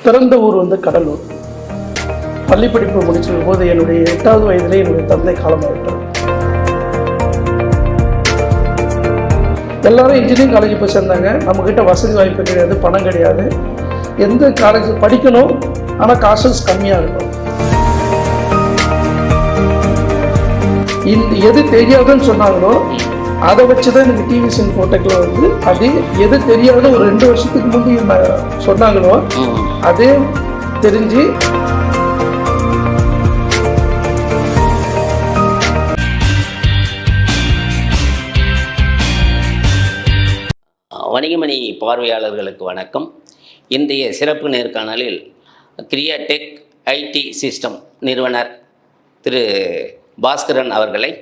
பிறந்த ஊர் வந்து கடலூர். பள்ளி படிப்பு முடிச்சிருக்கும் போது என்னுடைய 8வது வயதிலே என்னுடைய தந்தை காலமாயிட்டார். எல்லாரும் இன்ஜினியரிங் காலேஜ் போய் சேர்ந்தாங்க. நம்மக்கிட்ட வசதி வாய்ப்பு கிடையாது, பணம் கிடையாது. எந்த காலேஜ் படிக்கணும், ஆனால் காசஸ் கம்மியாக இருக்கும். எது தெரியாதுன்னு சொன்னாங்களோ அதை வச்சு தான் எனக்கு டிவிஎஸ் இன்ஃபோடெக்கில் வந்து அது எது தெரியாத ஒரு 2 வருஷத்துக்கு முந்தைய சொன்னாங்களோ அதே தெரிஞ்சு வணிகமணி பார்வையாளர்களுக்கு வணக்கம். இன்றைய சிறப்பு நேர்காணலில் கிரியாடெக் ஐடி சிஸ்டம் நிறுவனர் திரு பாஸ்கரன் அவர்களை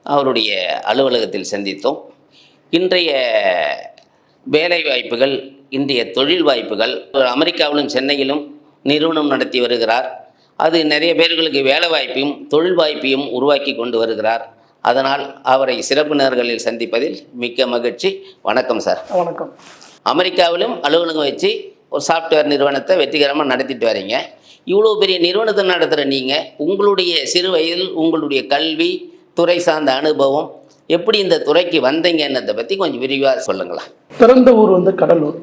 அவருடைய அலுவலகத்தில் சந்தித்தோம். இன்றைய வேலை வாய்ப்புகள், இன்றைய தொழில் வாய்ப்புகள், அமெரிக்காவிலும் சென்னையிலும் நிறுவனம் நடத்தி வருகிறார். அது நிறைய பேர்களுக்கு வேலை வாய்ப்பையும் தொழில் வாய்ப்பையும் உருவாக்கி கொண்டு வருகிறார். அதனால் அவரை சிறப்பு நேர்களில் சந்திப்பதில் மிக்க மகிழ்ச்சி. வணக்கம் சார். வணக்கம். அமெரிக்காவிலும் அலுவலகம் வச்சு ஒரு சாஃப்ட்வேர் நிறுவனத்தை வெற்றிகரமாக நடத்திட்டு வரீங்க. இவ்வளோ பெரிய நிறுவனத்தை நடத்துகிற நீங்கள் உங்களுடைய சிறு வயதில் உங்களுடைய கல்வி துறை சார்ந்த அனுபவம் எப்படி இந்த துறைக்கு வந்தீங்கன்னதை பற்றி கொஞ்சம் விரிவாக சொல்லுங்களா. பிறந்த ஊர் வந்து கடலூர்.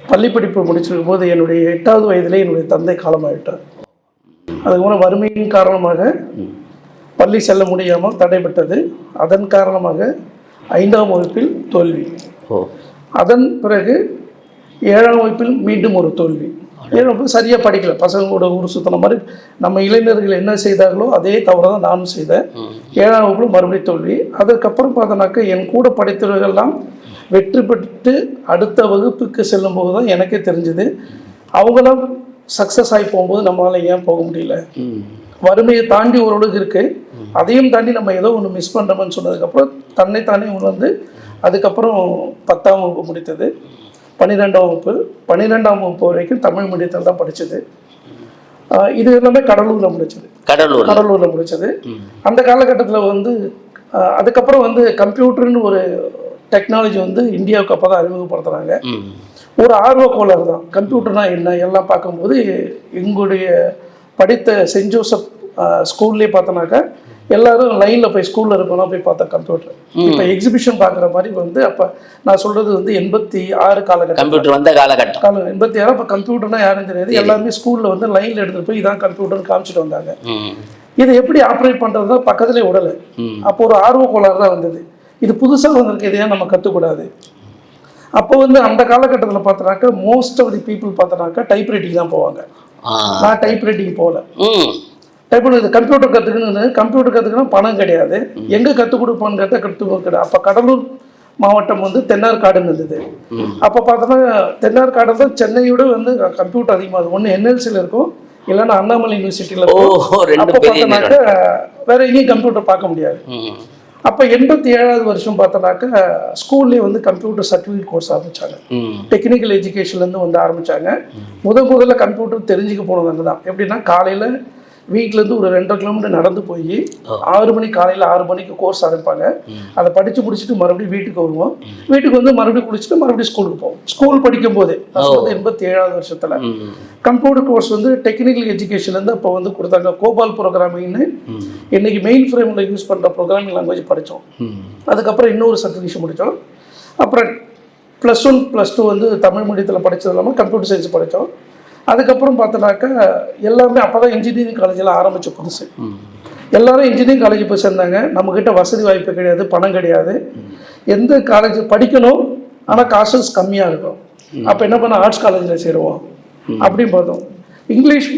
பள்ளி படிப்பு முடிச்சிருக்கும் போது என்னுடைய 8வது வயதிலே என்னுடைய தந்தை காலமாயிட்டார். அதுக்கப்புறம் வறுமையின் காரணமாக பள்ளி செல்ல முடியாமல் தடைப்பட்டது. அதன் காரணமாக 5ஆம் வகுப்பில் தோல்வி. அதன் பிறகு 7ஆம் வகுப்பில் மீண்டும் ஒரு தோல்வி. 7ஆம் வகுப்பு சரியாக படிக்கல. பசங்களோட ஊர் சுற்றின மாதிரி நம்ம இளைஞர்கள் என்ன செய்தார்களோ அதே தவிர தான் நானும் செய்தேன். 7ஆம் வகுப்பில் மறுபடியும் தோல்வி. அதுக்கப்புறம் பார்த்தோன்னாக்க என் கூட படித்தவர்கள்லாம் வெற்றி பெற்று அடுத்த வகுப்புக்கு செல்லும் போது தான் எனக்கே தெரிஞ்சுது அவங்களாம் சக்ஸஸ் ஆகி போகும்போது நம்மளால் ஏன் போக முடியல. வறுமையை தாண்டி ஓரளவுக்கு இருக்குது, அதையும் தாண்டி நம்ம ஏதோ ஒன்று மிஸ் பண்ணுறோம்னு சொன்னதுக்கப்புறம் தன்னைத்தானே உணர்ந்து அதுக்கப்புறம் 10ஆம் வகுப்பு முடித்தது. 12ஆம் வகுப்பு வரைக்கும் தமிழ் மீடியத்தில் தான் படித்தது. இது எல்லாமே கடலூரில் முடிச்சது. கடலூரில் முடித்தது. அந்த காலகட்டத்தில் வந்து அதுக்கப்புறம் வந்து கம்ப்யூட்டர்னு ஒரு டெக்னாலஜி வந்து இந்தியாவுக்கு அப்போ தான் அறிமுகப்படுத்துகிறாங்க. ஒரு ஆர்வ கோளாறு தான் கம்ப்யூட்டர்னா என்ன எல்லாம் பார்க்கும்போது எங்களுடைய படித்த சென்ட் ஜோசப் ஸ்கூல்லேயே பார்த்தோன்னாக்கா எல்லாரும் லைனில் போய் ஸ்கூலில் இருக்கலாம் போய் பார்த்தா கம்ப்யூட்டர். இப்போ எக்ஸிபிஷன் பார்க்குற மாதிரி வந்து அப்போ நான் சொல்கிறது வந்து 86 காலகட்டம். கம்ப்யூட்டர் வந்த காலகட்டம் 86. அப்போ கம்ப்யூட்டர்னா யாரும் தெரியாது. எல்லாருமே ஸ்கூலில் வந்து லைனில் எடுத்துகிட்டு போய் இதான் கம்ப்யூட்டர்னு காமிச்சிட்டு வந்தாங்க. இதை எப்படி ஆப்ரேட் பண்ணுறது தான் பக்கத்துலேயே விடலை. அப்போ ஒரு ஆர்வ கோளாறு தான் வந்தது. இது புதுசாக வந்திருக்கு, இதையா நம்ம கற்றுக்கூடாது. அப்போ வந்து அந்த காலகட்டத்தில் பார்த்தோன்னாக்கா மோஸ்ட் ஆஃப் தி பீப்புள் பார்த்தோன்னாக்கா டைப்ரைட்டிங் தான் போவாங்க. நான் டைப்ரைட்டிங் போகல. இது கம்ப்யூட்டர் கற்றுக்கணும் பணம் கிடையாது. எங்கே கற்றுக் கொடுப்போன்னு கேட்டால் கிடையாது. அப்போ கடலூர் மாவட்டம் வந்து தென்னார்காடுன்னு இருந்தது. அப்போ பார்த்தோன்னா தென்னார்காடு தான் சென்னையோட வந்து கம்ப்யூட்டர் அதிகமாக ஒன்று என்எல்சியில் இருக்கும், இல்லைன்னா அண்ணாமலை யூனிவர்சிட்டியில் இருக்கும். அப்போ பார்த்தோன்னாக்கா வேற எங்கேயும் கம்ப்யூட்டர் பார்க்க முடியாது. அப்போ 87வது வருஷம் பார்த்தோன்னாக்கா ஸ்கூல்லேயே வந்து கம்ப்யூட்டர் சர்டிஃபிகேட் கோர்ஸ் ஆரம்பித்தாங்க. டெக்னிக்கல் எஜுகேஷன்லேருந்து வந்து ஆரம்பித்தாங்க. முதல்ல கம்ப்யூட்டர் தெரிஞ்சுக்க போனது அங்கே தான். எப்படின்னா காலையில் வீட்டிலேருந்து ஒரு 2.5 கிலோமீட்டர் நடந்து போய் 6 மணி காலையில் 6 மணிக்கு கோர்ஸ் ஆரம்பிப்பாங்க. அதை படித்து முடிச்சுட்டு மறுபடியும் வீட்டுக்கு வருவோம். வீட்டுக்கு வந்து மறுபடியும் குளிச்சுட்டு மறுபடியும் ஸ்கூலுக்கு போவோம். ஸ்கூல் படிக்கும் போதே 87வது வருஷத்தில் கம்ப்யூட்டர் கோர்ஸ் வந்து டெக்னிக்கல் எஜுகேஷன்லேருந்து அப்போ வந்து கொடுத்தாங்க. கோபால் ப்ரோக்ராமிங்னு இன்றைக்கி மெயின் ஃப்ரேமில் யூஸ் பண்ணுற ப்ரோக்ராமிங் லாங்குவேஜ் படித்தோம். அதுக்கப்புறம் இன்னொரு சர்டிஃபிகேஷன் முடித்தோம். அப்புறம் +1 +2 வந்து தமிழ் மீடியத்தில் படித்தது இல்லாமல் கம்ப்யூட்டர் சயின்ஸ் படித்தோம். அதுக்கப்புறம் பார்த்தோன்னாக்கா எல்லாமே அப்போ தான் இன்ஜினியரிங் காலேஜில் ஆரம்பித்த புதுசு. எல்லோரும் இன்ஜினியரிங் காலேஜ் போய் சேர்ந்தாங்க. நம்மக்கிட்ட வசதி வாய்ப்பு கிடையாது, பணம் கிடையாது. எந்த காலேஜ் படிக்கணும், ஆனால் காசஸ் கம்மியாக இருக்கும். அப்போ என்ன பண்ண ஆர்ட்ஸ் காலேஜில் சேருவோம் அப்படின்னு பார்த்தோம். இங்கிலீஷ்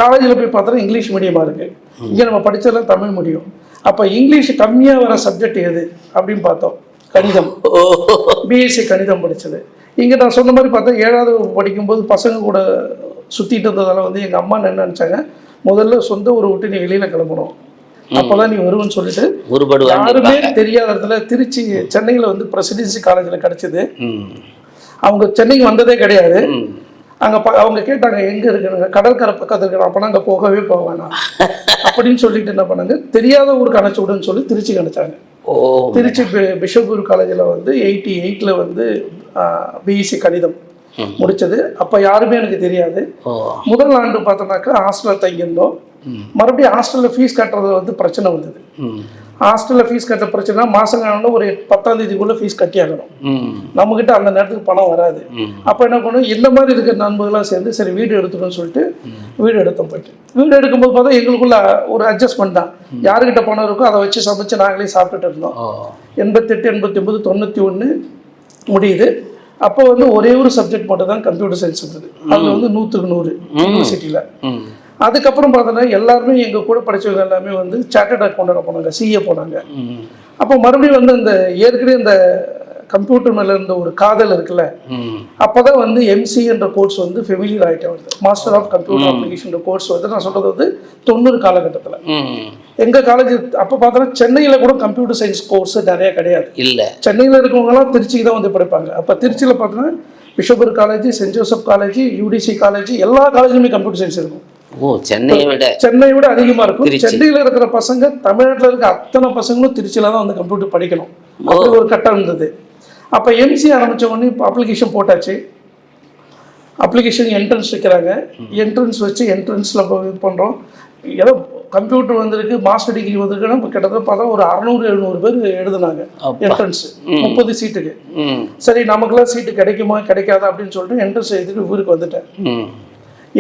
காலேஜில் போய் பார்த்தோன்னா இங்கிலீஷ் மீடியமாக இருக்குது. இங்கே நம்ம படித்ததெல்லாம் தமிழ் மீடியம். அப்போ இங்கிலீஷ் கம்மியாக வர சப்ஜெக்ட் எது அப்படின்னு பார்த்தோம். கணிதம். பிஎஸ்சி கணிதம் படித்தது. இங்கே நான் சொன்ன மாதிரி பார்த்தா 7வது படிக்கும்போது பசங்க கூட சுற்றிட்டு இருந்ததால் வந்து எங்கள் அம்மா என்ன நினச்சாங்க, முதல்ல சொந்த ஊரை விட்டு நீ வெளியில் கிளம்பணும், அப்போ தான் நீ வருவேன்னு சொல்லிட்டு யாருமே தெரியாத இடத்துல திருச்சி சென்னையில் வந்து பிரசிடென்சி காலேஜில் கிடச்சிது. அவங்க சென்னைக்கு வந்ததே கிடையாது. அங்கே அவங்க கேட்டாங்க எங்கே இருக்குன்னு, கடற்கரை பக்கத்தில் இருக்கிறோம். அப்போனா அங்கே போகவே போவேண்ணா அப்படின்னு சொல்லிட்டு என்ன பண்ணாங்க, தெரியாத ஊருக்கு அணைச்சி விடுன்னு சொல்லி திருச்சிக்கு அணைச்சாங்க. திருச்சி பிஷப்பூர் காலேஜில் வந்து 88ல் வந்து பிஎஸ்சி கணிதம் முடிச்சது. அப்போ யாருமே எனக்கு தெரியாது. முதல் ஆண்டு பார்த்தோம்னாக்கா ஹாஸ்டலில் தங்கியிருந்தோம். மறுபடியும் ஹாஸ்டலில் ஃபீஸ் கட்டுறது வந்து பிரச்சனை வந்தது. ஹாஸ்டலில் ஃபீஸ் கட்ட பிரச்சனை மாதம் காணணும், ஒரு 10ஆம் தேதிக்குள்ளே ஃபீஸ் கட்டி ஆகணும். நம்மக்கிட்ட அந்த நேரத்துக்கு பணம் வராது. அப்போ என்ன பண்ணுவோம், இந்த மாதிரி இருக்கிற நண்பர்களாக சேர்ந்து சரி வீடு எடுத்துக்கணும்னு சொல்லிட்டு வீடு எடுத்தோம். போயிட்டு வீடு எடுக்கும்போது பார்த்தா எங்களுக்குள்ள ஒரு அட்ஜஸ்ட்மெண்ட் தான். யாருக்கிட்ட பணம் இருக்கோ அதை வச்சு சமைச்சு நாங்களே சாப்பிட்டுட்டு இருந்தோம். 88, 89, 91 முடியுது. அப்போ வந்து ஒரே ஒரு சப்ஜெக்ட் மட்டும் தான் கம்ப்யூட்டர் சயின்ஸ் இருந்தது. அது வந்து 100க்கு 100 யூனிவர்சிட்டியில். அதுக்கப்புறம் பார்த்தோன்னா எல்லாருமே எங்கள் கூட படித்தவங்க எல்லாமே வந்து சார்ட்டர்ட் அக்கௌண்டன்ட் போனாங்க, சிஏ போனாங்க. அப்போ மறுபடியும் வந்து அந்த ஏற்கனவே அந்த கம்ப்யூட்டர் மேலே இருந்த ஒரு காதல் இருக்குல்ல, அப்போ தான் வந்து எம்சி என்ற கோர்ஸ் வந்து ஃபெமிலியர் ஆகிட்டே வருது. Master of computer application course வந்து நான் சொல்கிறது வந்து 90 காலகட்டத்தில். எங்கள் காலேஜ் அப்போ பார்த்தோன்னா சென்னையில் கூட கம்ப்யூட்டர் சயின்ஸ் கோர்ஸ் நிறையா கிடையாது. இல்லை, சென்னையில் இருக்கவங்கலாம் திருச்சிக்கு தான் வந்து படிப்பாங்க. அப்போ திருச்சியில் பார்த்தோன்னா பிஷப்பர் college, Saint Joseph college, UDC college, எல்லா காலேஜுமே கம்ப்யூட்டர் சயின்ஸ் இருக்கும். சென்னையை விட அதிகமாக இருக்கும். சென்னையில் இருக்கிற பசங்க தமிழ்நாட்டில் இருக்க அத்தனை பசங்களும் திருச்சியில் தான் வந்து கம்ப்யூட்டர் படிக்கணும். அப்படி ஒரு கட்டம் இருந்தது. அப்போ எம்சி ஆரம்பித்த உடனே இப்போ அப்ளிகேஷன் போட்டாச்சு. அப்ளிகேஷன் என்ட்ரன்ஸ் வைக்கிறாங்க. என்ட்ரன்ஸ் வச்சு என்ட்ரன்ஸில் இது பண்ணுறோம். ஏதோ கம்ப்யூட்டர் வந்திருக்கு, மாஸ்டர் டிகிரி வந்திருக்குன்னா இப்போ கிட்டத்தட்ட பார்த்தா ஒரு 600-700 பேர் எழுதுனாங்க என்ட்ரன்ஸ் 30 சீட்டுக்கு. சரி நமக்குலாம் சீட்டு கிடைக்குமா கிடைக்காதா அப்படின்னு சொல்லிட்டு என்ட்ரன்ஸ் எழுதிட்டு ஊருக்கு வந்துட்டேன்.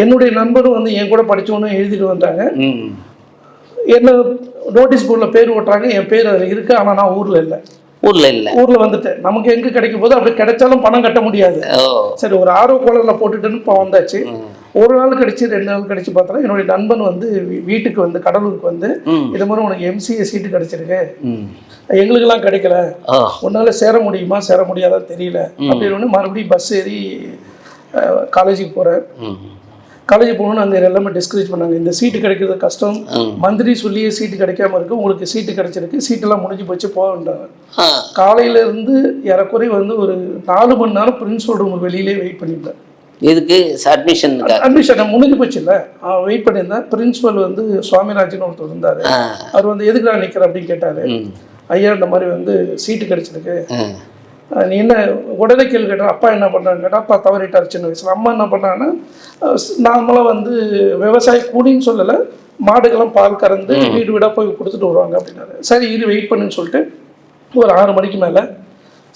என்னுடைய நண்பரும் வந்து என் கூட படித்தவனும் எழுதிட்டு வந்தாங்க. என்ன நோட்டீஸ் போர்டில் பேர் ஓட்டுறாங்க, என் பேர் அதில் இருக்குது. ஆனால் நான் ஊரில் வந்துட்டேன். நமக்கு எங்கே கிடைக்கும் போது அப்படி கிடைச்சாலும் பணம் கட்ட முடியாது. சரி ஒரு ஆர்வ கோளரில் போட்டுட்டுன்னு இப்போ வந்தாச்சு. ஒரு நாள் கழிச்சு 2 நாள் கழிச்சு பார்த்தோன்னா என்னுடைய நண்பன் வந்து வீட்டுக்கு வந்து கடலூருக்கு வந்து இது மாதிரி உனக்கு எம்சிஏ சீட்டு கிடைச்சிருக்கு, எங்களுக்கெல்லாம் கிடைக்கல, உன்னால் சேர முடியுமா சேர முடியாதான்னு தெரியல அப்படின்னு மறுபடியும் பஸ் ஏறி காலேஜுக்கு போகிறேன். காலேஜ் போகணும்னு அங்கே எல்லாமே டிஸ்கரேஜ் பண்ணாங்க. இந்த சீட்டு கிடைக்கிறது கஷ்டம், மந்திரி சொல்லியே சீட்டு கிடைக்காம இருக்கு, உங்களுக்கு சீட்டு கிடைச்சிருக்கு, சீட்டெல்லாம் முடிஞ்சு போச்சு போகன்றாங்க. காலையிலேருந்து ஏறக்குறை வந்து ஒரு 4 மணி நேரம் பிரின்சிபல் ரூம் வெளியிலே வெயிட் பண்ணியிருந்தேன். இதுக்கு அட்மிஷன் முடிஞ்சு போச்சு இல்லை, வெயிட் பண்ணியிருந்தேன். பிரின்சிபல் வந்து சுவாமிராஜன் ஒருத்தர் இருந்தார். அவர் வந்து எதுக்கு நான் நிற்கிறேன் அப்படின்னு கேட்டார். ஐயா இந்த மாதிரி வந்து சீட்டு கிடைச்சிருக்கு, நீ என்ன உடனே கேள்வி கேட்டால் அப்பா என்ன பண்ணுறான்னு கேட்டால் அப்பா தவறிட்டார் சின்ன வயசில். அம்மா என்ன பண்ணாங்கன்னா நார்மலாக வந்து விவசாய கூலின்னு சொல்லலை, மாடுக்கெல்லாம் பால் கறந்து வீடு வீடாக போய் கொடுத்துட்டு வருவாங்க அப்படின்னாரு. சரி இது வெயிட் பண்ணுன்னு சொல்லிட்டு ஒரு 6 மணிக்கு மேலே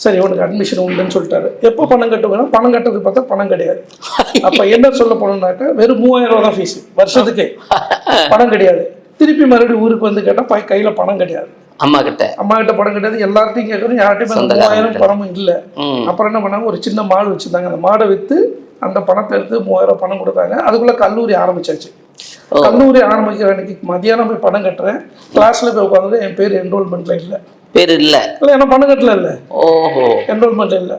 சரி உனக்கு அட்மிஷன் உண்டுன்னு சொல்லிட்டாரு. எப்போ பணம் கட்டுவேன்னா பணம் கட்டுறதுக்கு பார்த்தா பணம் கிடையாது. அப்போ என்ன சொல்ல போனோம்னாக்கா வெறும் 3000 ரூபா தான் ஃபீஸ் வருஷத்துக்கே, பணம் கிடையாது. திருப்பி மறுபடியும் ஊருக்கு வந்து கேட்டால் கையில் பணம் கிடையாது. அம்மா கிட்ட பணம் கிடையாது. எல்லார்ட்டையும் கேட்கணும், யார்ட்டையும் 3000 பணமும் இல்லை. அப்புறம் என்ன பண்ணாங்க, ஒரு சின்ன மாடு வச்சுருந்தாங்க. அந்த மாடை விற்று அந்த பணத்தை எடுத்து 3000 பணம் கொடுத்தாங்க. அதுக்குள்ளே கல்லூரி ஆரம்பிச்சாச்சு. கல்லூரி ஆரம்பிக்கிற அன்னைக்கு மதியானம் போய் பணம் கட்டுறேன். கிளாஸில் போய் உட்காந்து என் பேர் என்ரோல்மெண்ட்டில் இல்லை ஏன்னா பணம் கட்டல இல்லை, என்ரோல்மெண்ட்டில் இல்லை.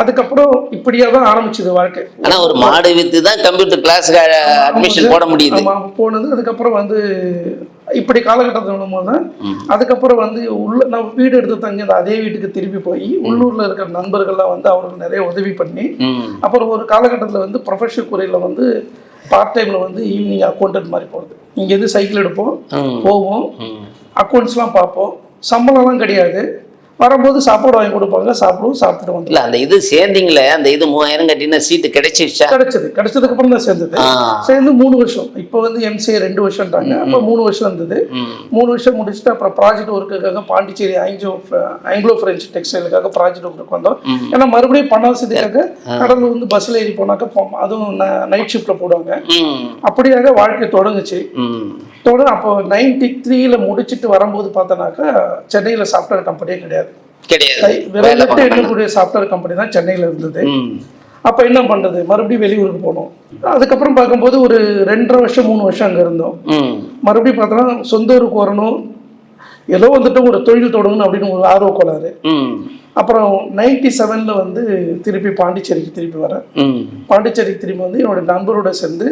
அதுக்கப்புறம் இப்படியே தான் ஆரம்பிச்சது வாழ்க்கை. ஆனால் ஒரு மாடு விற்று தான் கம்ப்யூட்டர் கிளாஸுக்கு அட்மிஷன் போட முடியுது. போனது. அதுக்கப்புறம் வந்து இப்படி காலகட்டத்தில் போது தான் அதுக்கப்புறம் வந்து நான் வீடு எடுத்து தங்கி அதே வீட்டுக்கு திருப்பி போய் உள்ளூரில் இருக்கிற நண்பர்கள்லாம் வந்து அவருக்கு நிறைய உதவி பண்ணி அப்புறம் ஒரு காலகட்டத்தில் வந்து ப்ரொஃபஷனல் குறையில் வந்து பார்ட் டைமில் வந்து ஈவினிங் அக்கௌண்டன்ட் மாதிரி போகிறது. இங்கேருந்து சைக்கிள் எடுப்போம், போவோம், அக்கௌண்ட்ஸ்லாம் பார்ப்போம். சம்பளம்லாம் கிடையாது. வரும்போது சாப்பாடு வாங்கி கொடுப்பாங்க, சாப்பிடுவோம், சாப்பிட்டு வந்து. இல்லை அந்த இது சேர்ந்தீங்களே, அந்த இது 3000 கட்டினா சீட்டு கிடைச்சிருச்சா? கிடைச்சதுக்கு அப்புறம் தான் சேர்ந்தது. சேர்ந்து 3 வருஷம். இப்போ வந்து எம்சிஏ 2 வருஷம்ட்டாங்க. அப்போ 3 வருஷம் இருந்தது. 3 வருஷம் முடிச்சுட்டு அப்புறம் ப்ராஜெக்ட் ஒர்க்குக்காக பாண்டிச்சேரி ஆங்கிலோ ஃப்ரெஞ்ச் டெக்ஸ்டைலுக்காக ப்ராஜெக்ட் ஒர்க்கு வந்தோம். ஏன்னா மறுபடியும் பண வசதிக்காக கடலூர் வந்து பஸ்ஸில் ஏறி போனாக்கா அதுவும் நைட் ஷிஃப்ட்டில் போடுவாங்க. அப்படியாக வாழ்க்கை தொடங்குச்சு. அப்போ 93ல் முடிச்சுட்டு வரும்போது பார்த்தோன்னாக்கா சென்னையில் சாஃப்ட்வேர் கம்பெனியே கிடையாது. எண்ணக்கூடிய சாஃப்ட்வேர் கம்பெனி தான் சென்னையில் இருந்தது. அப்போ என்ன பண்ணுறது, மறுபடியும் வெளியூருக்கு போனோம். அதுக்கப்புறம் பார்க்கும்போது ஒரு 2.5 வருஷம் 3 வருஷம் அங்கே இருந்தோம். மறுபடியும் பார்த்தோன்னா சொந்த ஊருக்கு வரணும், ஏதோ வந்துட்டு ஒரு தொழில் தொடங்கணும் அப்படின்னு ஒரு ஆர்வ கோளாறு. அப்புறம் 97ல் வந்து திருப்பி பாண்டிச்சேரிக்கு திருப்பி வரேன். பாண்டிச்சேரிக்கு திரும்பி வந்து என்னோட நண்பரோட சேர்ந்து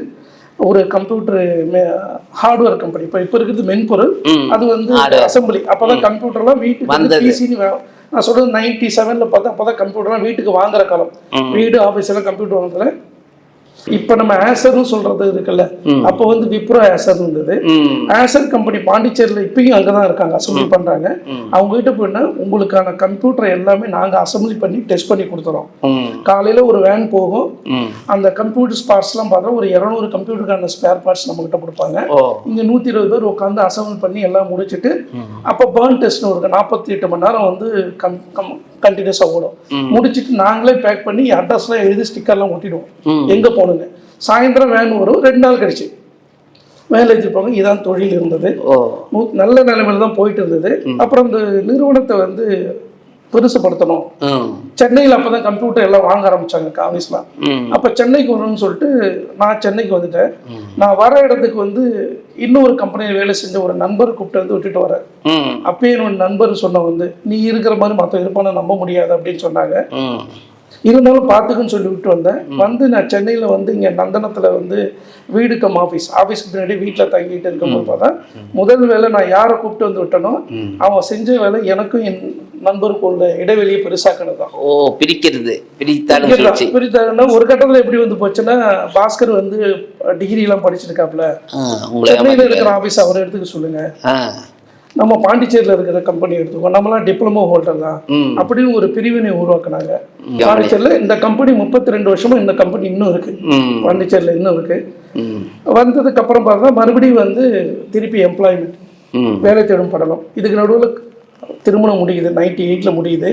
ஒரு கம்ப்யூட்டர் ஹார்ட்வேர் கம்பெனி, இப்போ இருக்கிறது மென்பொருள், அது வந்து அசம்பிளி. அப்போதான் கம்ப்யூட்டர்லாம் வீட்டுக்கு பிசின்னு நான் சொல்றது 97ல் பார்த்தா அப்போதான் கம்ப்யூட்டர்லாம் வீட்டுக்கு வாங்குற காலம். வீடு ஆஃபீஸ் எல்லாம் கம்ப்யூட்டர் வாங்குறதுல இப்போ நம்ம ஆசர்னு சொல்றது இருக்குல்ல, அப்போ வந்து விப்ரோ ஆசர் இருந்தது. ஆசர் கம்பெனி பாண்டிச்சேரியில் இப்பயும் அங்கே தான் இருக்காங்க, அசம்பிளி பண்ணுறாங்க. அவங்க கிட்ட போயின்னா உங்களுக்கான கம்ப்யூட்டர் எல்லாமே நாங்கள் அசம்பிளி பண்ணி டெஸ்ட் பண்ணி கொடுத்துறோம். காலையில் ஒரு வேன் போகும், அந்த கம்ப்யூட்டர் பார்ட்ஸ்லாம் பார்த்தா ஒரு 200 கம்ப்யூட்டருக்கான ஸ்பேர் பார்ட்ஸ் நம்மகிட்ட கொடுப்பாங்க. இங்கே 120 பேர் உட்காந்து அசம்பிள் பண்ணி எல்லாம் முடிச்சுட்டு அப்போ பர்ன் டெஸ்ட்னு ஒரு 48 மணி நேரம் வந்து கண்டினியூஸாக ஓடும். முடிச்சுட்டு நாங்களே பேக் பண்ணி அட்ரஸ்லாம் எழுதி ஸ்டிக்கர்லாம் ஒட்டிடுவோம் எங்கே போகணுங்க. சாயந்தரம் வேன் வரும், 2 நாள் கழிச்சு வேலை வச்சுருப்பாங்க. இதான் தொழில் இருந்தது. நல்ல நிலைமையில தான் போயிட்டு இருந்தது. அப்புறம் இந்த நிறுவனத்தை வந்து பெருசுப்படுத்தணும். சென்னையில் அப்போ தான் கம்ப்யூட்டர் எல்லாம் வாங்க ஆரம்பித்தாங்க ஆஃபீஸ்லாம். அப்போ சென்னைக்கு வரணும்னு சொல்லிட்டு நான் சென்னைக்கு வந்துட்டேன். நான் வர இடத்துக்கு வந்து இன்னொரு கம்பெனியில் வேலை செஞ்ச ஒரு நண்பர் கூப்பிட்டு வந்து விட்டுட்டு வரேன். அப்பயே என்னோட நண்பர் சொன்ன வந்து நீ இருக்கிற மாதிரி மற்ற இருப்பான நம்ப முடியாது அப்படின்னு சொன்னாங்க. இருந்தாலும் பார்த்துக்குன்னு சொல்லி விட்டு வந்தேன். வந்து நான் சென்னையில் வந்து இங்கே நந்தனத்தில் வந்து வீடு கம் ஆஃபீஸ்க்கு பின்னாடி வீட்டில் தங்கிட்டு இருக்கும்போது பார்த்தா முதல் வேலை நான் யாரை கூப்பிட்டு வந்து விட்டனோ அவன் செஞ்ச வேலை எனக்கும் என் நண்பருக்கு உள்ள இடைவெளியை பெருசாக்கினது தான். பிரித்தாங்கன்னா ஒரு கட்டத்தில் எப்படி வந்து போச்சுன்னா, பாஸ்கர் வந்து டிகிரிலாம் படிச்சிருக்காப்புல, சென்னையில் இருக்கிற ஆஃபீஸ் அவர் எடுத்துக்க சொல்லுங்க, நம்ம பாண்டிச்சேரியில் இருக்கிற கம்பெனி எடுத்துக்கோம், நம்மளாம் டிப்ளமோ ஹோல்டர் தான் அப்படின்னு ஒரு பிரிவினை உருவாக்குனாங்க. பாண்டிச்சேரியில் இந்த கம்பெனி 32 வருஷமா இந்த கம்பெனி இன்னும் இருக்கு, பாண்டிச்சேரியில் இன்னும் இருக்கு. வந்ததுக்கு அப்புறம் பார்த்தா மறுபடியும் வந்து திருப்பி எம்ப்ளாய்மெண்ட் வேலை தேடும் படலம். இதுக்கு நடுவில் திருமணம் முடியுது, 98ல் முடியுது.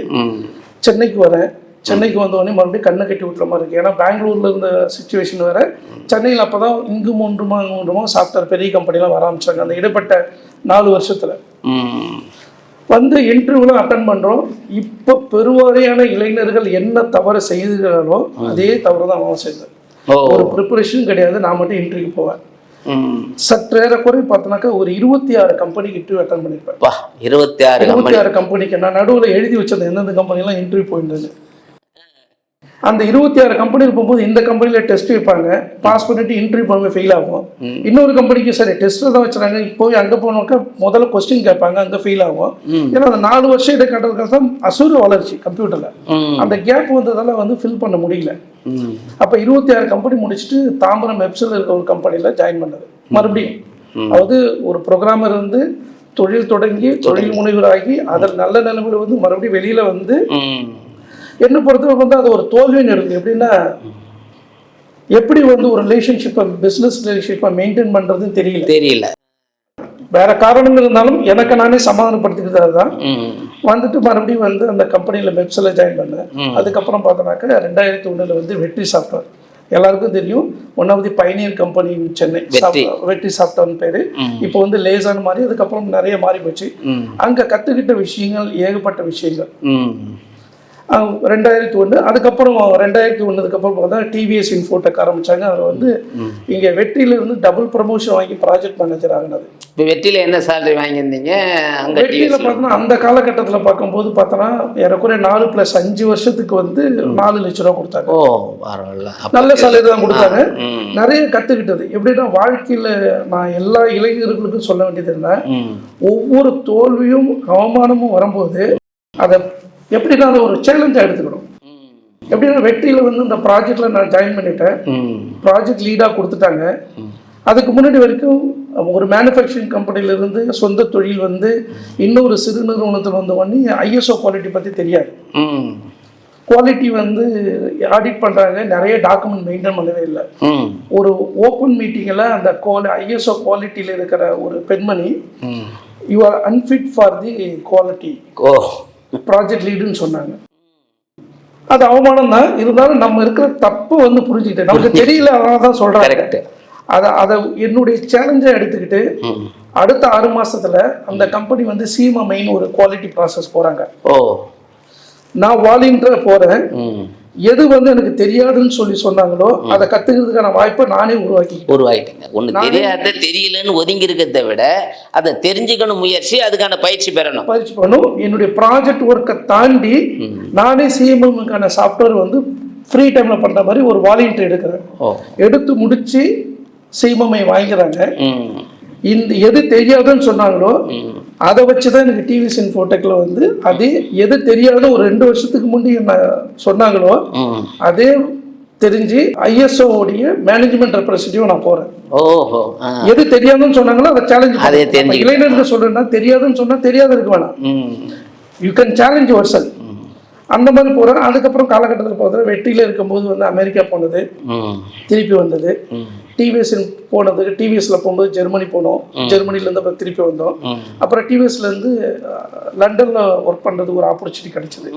சென்னைக்கு வரேன். சென்னைக்கு வந்தோடனே மறுபடியும் கண்ணை கட்டி விட்டுற மாதிரி இருக்குது. ஏன்னா பெங்களூரில் இருந்த சுச்சுவேஷன் வேறு, சென்னையில் அப்போ தான் இங்கு மூன்றுமா சாஃப்ட்வேர் பெரிய கம்பெனிலாம் வர ஆரம்பிச்சாங்க. அந்த இடைப்பட்ட 4 வருஷத்தில் வந்து இன்டர்வியூலாம் அட்டன் பண்ணுறோம். இப்போ பெருவாரியான இளைஞர்கள் என்ன தவறு செய்கிறாரோ அதே தவறு தான் அவன் செய்தேன். ஒரு ப்ரிப்பரேஷன் கிடையாது, நான் மட்டும் இன்டர்வியூ போவேன். சற்றேறக்குறை பார்த்தோன்னாக்கா ஒரு 26 கம்பெனிக்கு இன்டர்வியூ அட்டன் பண்ணியிருப்பேன். 26 கம்பெனிக்கு நான் நடுவில் எழுதி வச்சிருந்தேன் எந்தெந்த கம்பெனிலாம் இன்டர்வியூ போயிருந்தது. அந்த 26 கம்பெனிக்கு போகும்போது இந்த கம்பெனியில் டெஸ்ட் வைப்பாங்க, பாஸ் பண்ணிட்டு இன்டர்வியூ பண்ணும்போது ஃபெயில் ஆகும். இன்னொரு கம்பெனிக்கு சரி டெஸ்ட்டில் தான் வச்சுறாங்க, போய் அங்கே போனோக்கா முதல்ல கொஸ்டின் கேட்பாங்க, அங்கே ஃபெயில் ஆகும். ஏன்னா அந்த 4 வருஷம் இதை கட்டுறதுக்காக தான் அசுர வளர்ச்சி கம்ப்யூட்டரில் அந்த கேப் வந்ததால் வந்து ஃபில் பண்ண முடியல. அப்போ 26 கம்பெனி முடிச்சுட்டு தாம்பரம் வெப்ஸில் இருக்க ஒரு கம்பெனியில் ஜாயின் பண்ணது. மறுபடியும் அதாவது ஒரு ப்ரோக்ராமர் இருந்து தொழில் தொடங்கி தொழில் முனைவராகி அதில் நல்ல நிலைமையில் வந்து மறுபடியும் வெளியில் வந்து என்ன பொறுத்தவரை வந்து அது ஒரு தோல்வின்னு இருக்குது. எப்படின்னா எப்படி வந்து ஒரு ரிலேஷன்ஷிப்பை பிஸ்னஸ் ரிலேஷன்ஷிப்பை மெயின்டைன் பண்ணுறதுன்னு தெரியல. வேற காரணங்கள் இருந்தாலும் எனக்கு நானே சமாதானப்படுத்திக்கிட்டு தான் வந்துட்டு மறுபடியும் வந்து அந்த கம்பெனியில் வெப்ஸில் ஜாயின் பண்ணேன். அதுக்கப்புறம் பார்த்தோன்னாக்கா 2001 வந்து வெற்றி சாஃப்ட்வேர் எல்லாருக்கும் தெரியும், one of the pioneer company Chennai, வெற்றி சாஃப்ட்வேர்னு பேர். இப்போ வந்து லேசான மாதிரி அதுக்கப்புறம் நிறைய மாறி போச்சு. அங்கே கற்றுக்கிட்ட விஷயங்கள் ஏகப்பட்ட விஷயங்கள். 2001 அதுக்கப்புறம் 2001 அப்புறம் பார்த்தா டிவிஎஸ் இன்ஃபோடெக் ஆரம்பித்தாங்க. அவர் வந்து இங்கே வெற்றியிலிருந்து டபுள் ப்ரமோஷன் வாங்கி ப்ராஜெக்ட் மேனேஜர் ஆகினது. இப்போ வெற்றியில் என்ன சேலரி வாங்கியிருந்தீங்க? வெற்றியில் பார்த்தோன்னா அந்த காலகட்டத்தில் பார்க்கும்போது பார்த்தோன்னா ஏறக்குறைய 4+5 வருஷத்துக்கு வந்து 4 லட்ச ரூபா கொடுத்தாங்க. நல்ல சேலரி தான் கொடுத்தாங்க. நிறைய கற்றுக்கிட்டது. எப்படின்னா வாழ்க்கையில் நான் எல்லா இளைஞர்களுக்கும் சொல்ல வேண்டியது என்ன, ஒவ்வொரு தோல்வியும் அவமானமும் வரும்போது அதை எப்படின்னா அதை ஒரு சேலஞ்சாக எடுத்துக்கணும். எப்படின்னா வெற்றியில் வந்து இந்த ப்ராஜெக்டில் நான் ஜாயின் பண்ணிட்டேன், ப்ராஜெக்ட் லீடாக கொடுத்துட்டாங்க. அதுக்கு முன்னாடி வரைக்கும் ஒரு மேனுஃபேக்சரிங் கம்பெனியிலேருந்து சொந்த தொழில் வந்து இன்னொரு சிறு நிறுவனத்தில் வந்து பண்ணி ஐஎஸ்ஓ குவாலிட்டி பற்றி தெரியாது. குவாலிட்டி வந்து ஆடிட் பண்ணுறாங்க, நிறைய டாக்குமெண்ட் மெயின்டைன் பண்ணவே இல்லை. ஒரு ஓப்பன் மீட்டிங்கில் அந்த ஐஎஸ்ஓ குவாலிட்டியில் இருக்கிற ஒரு பெண்மணி, you are unfit for the quality project லீடுன்னு சொன்னாங்க. அது அவமானம் தான், இருந்தாலும் நம்ம இருக்கிற தப்பு வந்து புரிஞ்சுக்கிட்டு நமக்கு தெரியல, அதனால தான் சொல்கிறாங்க. அதை என்னுடைய சேலஞ்சாக எடுத்துக்கிட்டு அடுத்த 6 மாதத்தில் அந்த கம்பெனி வந்து CMMI ஒரு குவாலிட்டி ப்ராசஸ் போகிறாங்க. நான் வாலண்டியராக போகிறேன். எது வந்து எனக்கு தெரியாதுன்னு சொன்னாங்களோ அதை கற்றுக்கிறதுக்கான வாய்ப்பை நானே உருவாக்கிட்டேங்க. ஒன்று தெரியாத தெரியலன்னு ஒதுங்கி இருக்கிறத விட அதை தெரிஞ்சுக்கணும் முயற்சி, அதுக்கான பயிற்சி பண்ணணும். என்னுடைய ப்ராஜெக்ட் ஒர்க்கை தாண்டி நானே CMMIக்கான சாஃப்ட்வேர் வந்து ஃப்ரீ டைமில் பண்ணுற மாதிரி ஒரு வாலண்டியர் எடுக்கிறேன். எடுத்து முடித்து CMMI வாங்கிறாங்க. இந்த எது தெரியாதுன்னு சொன்னாங்களோ அதை வச்சு தான் எனக்கு டிவிஎஸ் இன்ஃபோடெக்கில் வந்து அதே எது தெரியாத ஒரு 2 வருஷத்துக்கு முன்னாடி என்ன சொன்னாங்களோ அதே தெரிஞ்சு ISO உடைய மேனேஜ்மெண்ட் ரெப்ரஸன்டேட்டிவ் நான் போறேன். ஓஹோ. எது தெரியாதுன்னு சொன்னாங்களோ அதை சேலஞ்ச் அதே தெரிஞ்சு இளைஞர்கள் சொல்றேன்னா தெரியாதுன்னு சொன்னா தெரியாத இருக்க வேணாம். You can challenge your self. அந்த மாதிரி போறேன். அதுக்கப்புறம் காலகட்டத்தில் பார்த்தா வெற்றியில இருக்கும்போது வந்து அமெரிக்கா போனது, திருப்பி வந்தது. டிவிஎஸ் போனதுக்கு டிவிஎஸ்ல போகும்போது ஜெர்மனி போனோம். ஜெர்மனிலேருந்து அப்புறம் திருப்பி வந்தோம். அப்புறம் டிவிஎஸ்லேருந்து லண்டனில் ஒர்க் பண்ணுறதுக்கு ஒரு ஆப்பர்ச்சுனிட்டி கிடைச்சிது.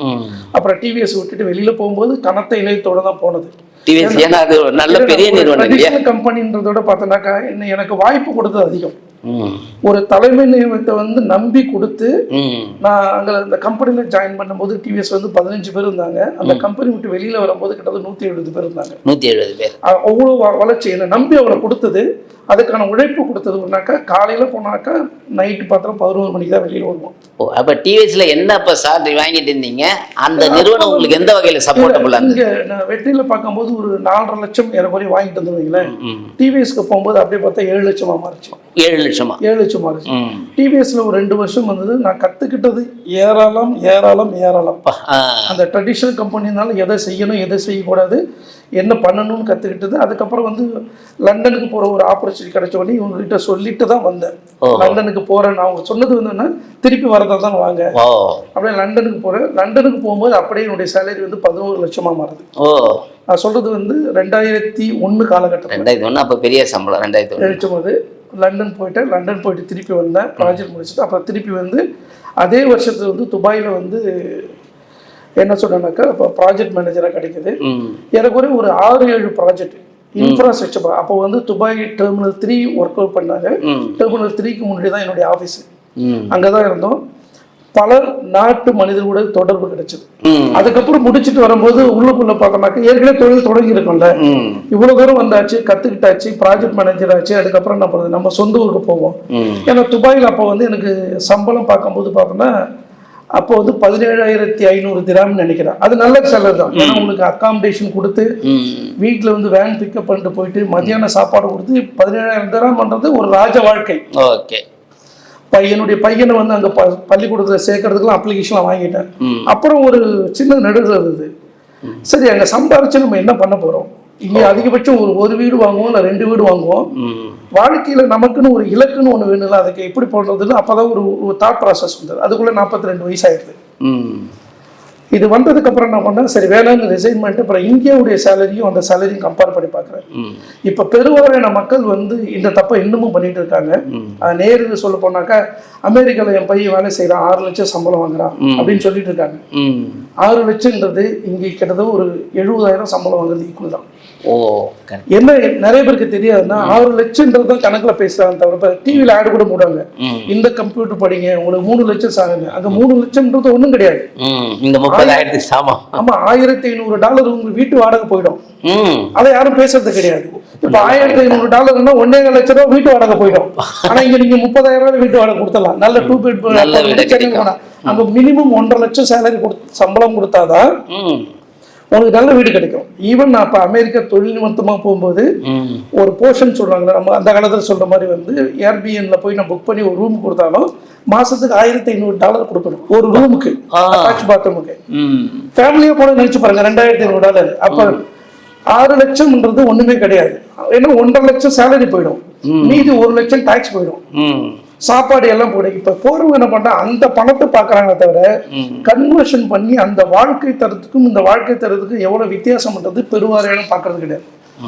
அப்புறம் டிவிஎஸ் விட்டுட்டு வெளியில் போகும்போது கனத்த இணையத்தோடு தான் போனது. நல்ல பெரிய நிறுவனம் கம்பெனின்றதோட பார்த்தோன்னாக்கா எனக்கு வாய்ப்பு கொடுத்தது அதிகம். ஒரு தலைமை நியமனத்தை வந்து நம்பி கொடுத்து நான் அங்கே இந்த கம்பெனியில் ஜாயின் பண்ணும்போது டிவிஎஸ் வந்து 15 பேர் இருந்தாங்க. அந்த கம்பெனி விட்டு வெளியில் வரும்போது கிட்டத்தட்ட 170 பேர் இருந்தாங்க. 170 பேர். அவ்வளோ வளர்ச்சி என்னை நம்பி அவளை கொடுத்தது. அதுக்கான உழைப்பு கொடுத்ததுனாக்கா காலையில் போனாக்கா நைட்டு பார்த்தோம் 11 மணிக்கு தான் வெளியில் வருவோம். ஓ, அப்போ டிவிஎஸ்ல என்ன அப்போ சாலரி வாங்கிட்டு இருந்தீங்க? அந்த நிறுவனம் உங்களுக்கு எந்த வகையில் சப்போர்ட்டபுள்? இங்கே நான் வெற்றியில் பார்க்கும்போது ஒரு 4.5 லட்சம் ஏறக்குறைய வாங்கிட்டு வந்துருவீங்களேன். டிவிஎஸ்க்கு போகும்போது அப்படியே பார்த்தா 7 லட்சமாக மாறிச்சு. 7 லட்சமா? 7 லட்சம் மாறிச்சு. டிவிஎஸ்ல ஒரு 2 வருஷம் வந்தது. நான் கற்றுக்கிட்டது ஏராளம் ஏராளம் ஏராளம். அந்த ட்ரெடிஷ்னல் கம்பெனினால எதை செய்யணும் எதை செய்யக்கூடாது என்ன பண்ணணும்னு கற்றுக்கிட்டது. அதுக்கப்புறம் வந்து லண்டனுக்கு போகிற ஒரு ஆப்பர்ச்சுனிட்டி கிடைச்ச உடனே இவங்ககிட்ட சொல்லிட்டு தான் வந்தேன். லண்டனுக்கு போகிறேன். அவங்க சொன்னது வந்து திருப்பி வரதா தான் வாங்க. அப்படியே லண்டனுக்கு போகிறேன். லண்டனுக்கு போகும்போது அப்படியே என்னுடைய சேலரி வந்து 11 லட்சமாக மாறுது. நான் சொல்கிறது வந்து 2001 காலகட்டம். 2001 அப்போ பெரிய சம்பளம். 2001 போது லண்டன் போயிட்டேன். லண்டன் போயிட்டு திருப்பி வந்தேன். ப்ராஜெக்ட் முடிச்சுட்டு அப்புறம் திருப்பி வந்து அதே வருஷத்துல வந்து துபாயில் வந்து என்ன சொன்னாக்கா இப்போ ப்ராஜெக்ட் மேனேஜராக கிடைக்குது. எனக்கு ஒரு 6-7 ப்ராஜெக்ட் இன்ஃப்ராஸ்ட்ரக்சர். அப்போ வந்து துபாய் டெர்மினல் 3 ஒர்க் அவுட் பண்ணாங்க. டெர்மினல் 3க்கு முன்னாடி தான் என்னுடைய ஆஃபீஸு. அங்கே தான் இருந்தோம். பல நாட்டு மனிதர்களோட தொடர்பு கிடைச்சது. அதுக்கப்புறம் முடிச்சுட்டு வரும்போது உள்ளுக்குள்ள பார்த்தோம்னாக்க ஏற்கனவே தொழில் தொடங்கி இருக்கோம்ல, இவ்வளவு தூரம் வந்தாச்சு, கத்துக்கிட்டாச்சு, ப்ராஜெக்ட் மேனேஜர் ஆச்சு. அதுக்கப்புறம் என்ன பண்ணுறது, நம்ம சொந்த ஊருக்கு போவோம். ஏன்னா துபாயில் அப்போ வந்து எனக்கு சம்பளம் பார்க்கும்போது பார்த்தோம்னா அப்போ வந்து 17,500 திராம்னு நினைக்கிறேன். அது நல்ல சேலரி தான். ஏன்னா உங்களுக்கு அக்காமடேஷன் கொடுத்து வீட்டில் வந்து வேன் பிக்கப் பண்ணிட்டு போயிட்டு மத்தியான சாப்பாடு கொடுத்து 17,000 திராம் பண்ணுறது ஒரு ராஜ வாழ்க்கை. ஓகே. என்னுடைய பையனை வந்து அங்கே பள்ளிக்கூடத்தில் சேர்க்கறதுக்குலாம் அப்ளிகேஷன்லாம் வாங்கிட்டேன். அப்புறம் ஒரு சின்ன நடுவில் இருந்தது. சரி, அங்கே சம்பாரிச்சு நம்ம என்ன பண்ண போகிறோம்? இங்கே அதிகபட்சம் ஒரு வீடு வாங்குவோம், இல்லை 2 வீடு வாங்குவோம். வாழ்க்கையில் நமக்குன்னு ஒரு இலக்குன்னு ஒன்று வேணும்ல, அதுக்கு எப்படி போடுறதுன்னு அப்போ தான் ஒரு தாட் ப்ராசஸ் வந்தது. அதுக்குள்ளே 42 வயசாகிடுது. இது வந்ததுக்கப்புறம் என்ன பண்ணேன், சரி வேலைன்னு ரிசைன் பண்ணிட்டு அப்புறம் இந்தியாவுடைய சேலரியும் அந்த சேலரியும் கம்பேர் பண்ணி பார்க்குறேன். இப்போ பெருவாரியான மக்கள் வந்து இந்த தப்பை இன்னமும் பண்ணிட்டு இருக்காங்க. நேரில் சொல்ல போனாக்கா அமெரிக்காவில் என் பையன் வேலை செய்கிறான், 6 லட்சம் சம்பளம் வாங்குறான் அப்படின்னு சொல்லிட்டு இருக்காங்க. 6 லட்சம்ன்றது இங்கே கிட்டத்தட்ட ஒரு 70,000 சம்பளம் வாங்குறது ஈக்குவல் தான். என்ன நிறைய பேருக்கு தெரியாதுன்னா 6 லட்சம்ன்றது தான் கணக்கில் பேசுறாங்க தவிர டிவியில் ஆடு கூட போடுவாங்க. இந்த கம்ப்யூட்டர் படிங்க உங்களுக்கு 3 லட்சம் சாகுங்க. அங்கே 3 லட்சம்ன்றது ஒன்றும் கிடையாது. ஆமா, $1,500 உங்களுக்கு வீட்டு வாடகை போயிடும். அதை யாரும் பேசுறது கிடையாது. இப்ப $1,500 $1.5 லட்சம் ரூபாய் வீட்டு வாடகை போயிடும். ஆனா இங்க நீங்க 30,000 வீட்டு வாடகை கொடுத்தலாம். நல்ல 2 பெட். அங்க மினிமம் 1.5 லட்சம் சேலரி சம்பளம் கொடுத்தாதான் உங்களுக்கு நல்ல வீடு கிடைக்கும். ஈவன் நான் இப்போ அமெரிக்கா தொழில் நிமித்தமாக போகும்போது ஒரு போர்ஷன் சொல்றாங்களே, நம்ம அந்த காலத்தில் சொல்ற மாதிரி வந்து ஏர்பிஎன்ல போய் நான் புக் பண்ணி ஒரு ரூம் கொடுத்தாலும் மாசத்துக்கு $1,500 கொடுக்கணும் ஒரு ரூமுக்கு, அட்டாச் பாத்ரூமுக்கு. ஃபேமிலியா போன நினைச்சு பாருங்க, $2,500. அப்ப 6 லட்சம்ன்றது ஒண்ணுமே கிடையாது. ஏன்னா 1.5 லட்சம் சேலரி போயிடும், மீதி 1 லட்சம் டாக்ஸ் போயிடும், சாப்பாடு எல்லாம் போயிடும். இப்ப போறவங்க என்ன பண்றா, அந்த பணத்தை பாக்குறாங்க தவிர கன்வர்ஷன் பண்ணி அந்த வாழ்க்கை தரத்துக்கும் இந்த வாழ்க்கை தரத்துக்கும் எவ்வளவு வித்தியாசம்ன்றது பெருவாரியான பாக்குறது கிடையாது.